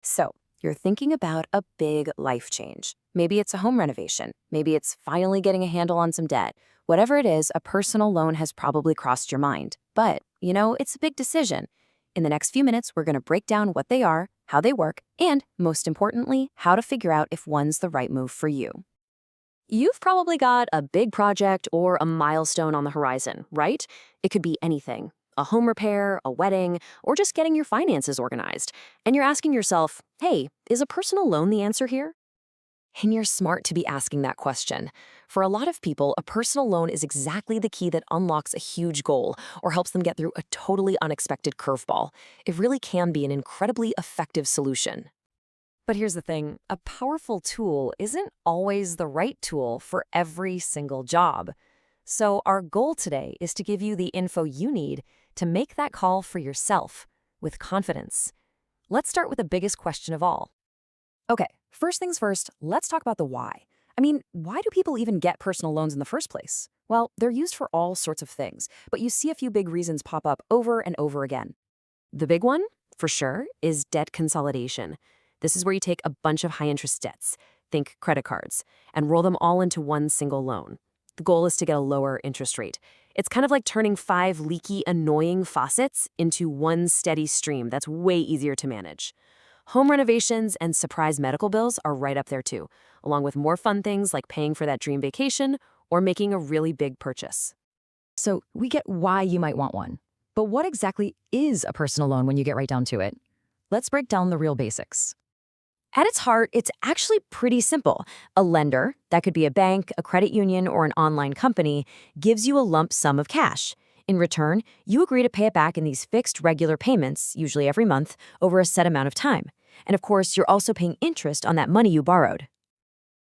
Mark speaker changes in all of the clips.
Speaker 1: So, you're thinking about a big life change. Maybe it's a home renovation. Maybe it's finally getting a handle on some debt. Whatever it is, a personal loan has probably crossed your mind. But, it's a big decision. In the next few minutes, we're going to break down what they are, how they work, and, most importantly, how to figure out if one's the right move for you.
Speaker 2: You've probably got a big project or a milestone on the horizon, right? It could be anything, a home repair, a wedding, or just getting your finances organized. And you're asking yourself, hey, is a personal loan the answer here?
Speaker 1: And you're smart to be asking that question. For a lot of people, a personal loan is exactly the key that unlocks a huge goal or helps them get through a totally unexpected curveball. It really can be an incredibly effective solution.
Speaker 2: But here's the thing, a powerful tool isn't always the right tool for every single job. So our goal today is to give you the info you need to make that call for yourself with confidence. Let's start with the biggest question of all.
Speaker 1: Okay, first things first, let's talk about the why. Why do people even get personal loans in the first place? Well, they're used for all sorts of things, but you see a few big reasons pop up over and over again. The big one, for sure, is debt consolidation. This is where you take a bunch of high-interest debts, think credit cards, and roll them all into one single loan. The goal is to get a lower interest rate. It's kind of like turning 5 leaky, annoying faucets into one steady stream that's way easier to manage. Home renovations and surprise medical bills are right up there too, along with more fun things like paying for that dream vacation or making a really big purchase.
Speaker 3: So we get why you might want one. But what exactly is a personal loan when you get right down to it? Let's break down the real basics.
Speaker 1: At its heart, it's actually pretty simple. A lender, that could be a bank, a credit union, or an online company, gives you a lump sum of cash. In return, you agree to pay it back in these fixed regular payments, usually every month, over a set amount of time. And of course, you're also paying interest on that money you borrowed.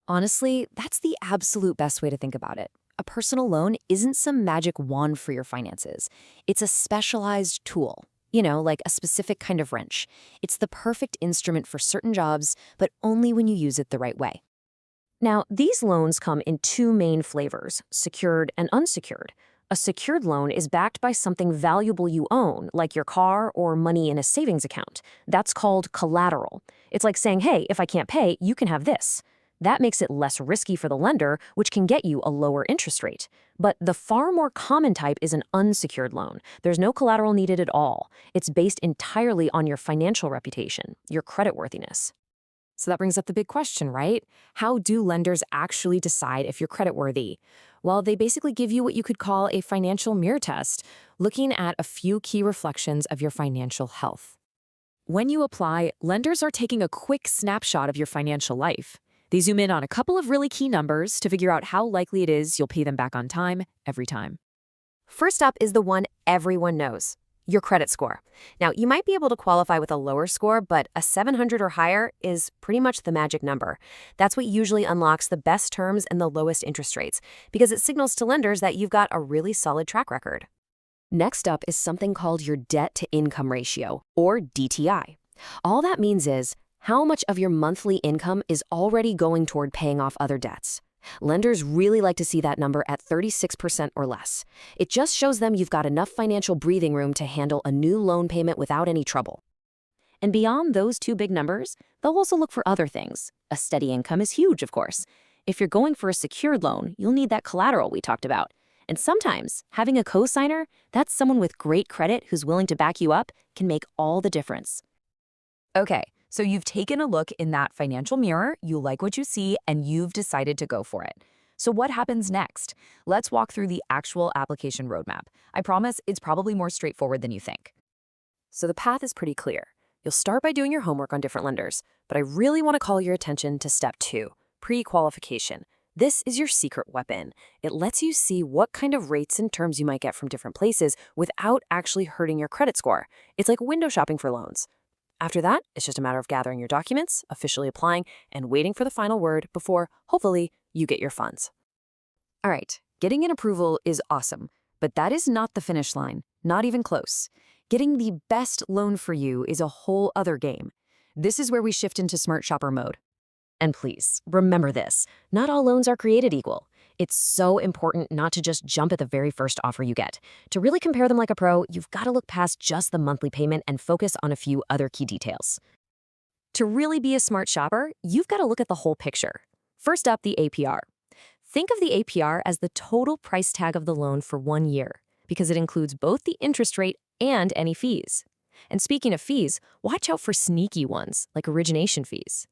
Speaker 1: Honestly, that's the absolute best way to think about it. A personal loan isn't some magic wand for your finances. It's a specialized tool. Like a specific kind of wrench. It's the perfect instrument for certain jobs, but only when you use it the right way. Now, these loans come in 2 main flavors, secured and unsecured. A secured loan is backed by something valuable you own, like your car or money in a savings account. That's called collateral. It's like saying, hey, if I can't pay, you can have this. That makes it less risky for the lender, which can get you a lower interest rate. But the far more common type is an unsecured loan. There's no collateral needed at all. It's based entirely on your financial reputation, your creditworthiness. So that brings up the big question, right? How do lenders actually decide if you're creditworthy? Well, they basically give you what you could call a financial mirror test, looking at a few key reflections of your financial health. When you apply, lenders are taking a quick snapshot of your financial life. They zoom in on a couple of really key numbers to figure out how likely it is you'll pay them back on time, every time. First up is the one everyone knows, your credit score. Now, you might be able to qualify with a lower score, but a 700 or higher is pretty much the magic number. That's what usually unlocks the best terms and the lowest interest rates, because it signals to lenders that you've got a really solid track record. Next up is something called your debt-to-income ratio, or DTI. All that means is, how much of your monthly income is already going toward paying off other debts? Lenders really like to see that number at 36% or less. It just shows them you've got enough financial breathing room to handle a new loan payment without any trouble. And beyond those 2 big numbers, they'll also look for other things. A steady income is huge, of course. If you're going for a secured loan, you'll need that collateral we talked about. And sometimes, having a co-signer, that's someone with great credit who's willing to back you up, can make all the difference.
Speaker 3: Okay, so you've taken a look in that financial mirror, you like what you see, and you've decided to go for it. So what happens next? Let's walk through the actual application roadmap. I promise it's probably more straightforward than you think.
Speaker 1: So the path is pretty clear. You'll start by doing your homework on different lenders, but I really want to call your attention to step 2, pre-qualification. This is your secret weapon. It lets you see what kind of rates and terms you might get from different places without actually hurting your credit score. It's like window shopping for loans. After that, it's just a matter of gathering your documents, officially applying, and waiting for the final word before, hopefully, you get your funds. All right, getting an approval is awesome, but that is not the finish line, not even close. Getting the best loan for you is a whole other game. This is where we shift into smart shopper mode. And please, remember this, not all loans are created equal. It's so important not to just jump at the very first offer you get. To really compare them like a pro, you've got to look past just the monthly payment and focus on a few other key details.
Speaker 2: To really be a smart shopper, you've got to look at the whole picture. First up, the APR. Think of the APR as the total price tag of the loan for 1 year, because it includes both the interest rate and any fees. And speaking of fees, watch out for sneaky ones, like origination fees.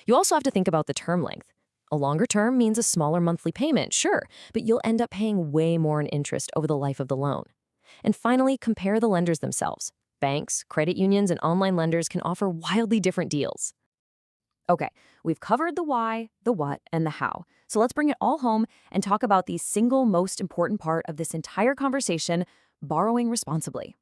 Speaker 2: You also have to think about the term length. A longer term means a smaller monthly payment, sure, but you'll end up paying way more in interest over the life of the loan. And finally, compare the lenders themselves. Banks, credit unions, and online lenders can offer wildly different deals.
Speaker 1: Okay, we've covered the why, the what, and the how. So let's bring it all home and talk about the single most important part of this entire conversation, borrowing responsibly.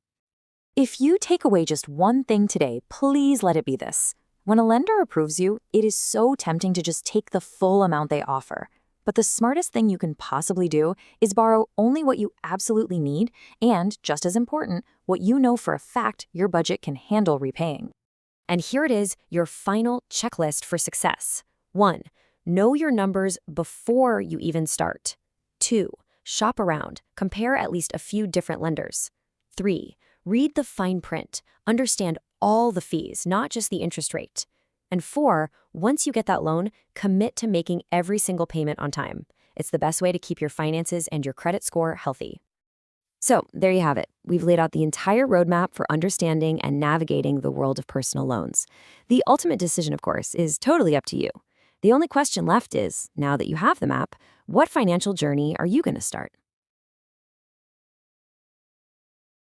Speaker 1: If you take away just one thing today, please let it be this. When a lender approves you, it is so tempting to just take the full amount they offer. But the smartest thing you can possibly do is borrow only what you absolutely need and, just as important, what you know for a fact your budget can handle repaying.
Speaker 2: And here it is, your final checklist for success. 1. Know your numbers before you even start. 2. Shop around. Compare at least a few different lenders. 3. Read the fine print. Understand all the fees, not just the interest rate. And 4, once you get that loan, commit to making every single payment on time. It's the best way to keep your finances and your credit score healthy. So, there you have it. We've laid out the entire roadmap for understanding and navigating the world of personal loans. The ultimate decision, of course, is totally up to you. The only question left is, now that you have the map, what financial journey are you going to start?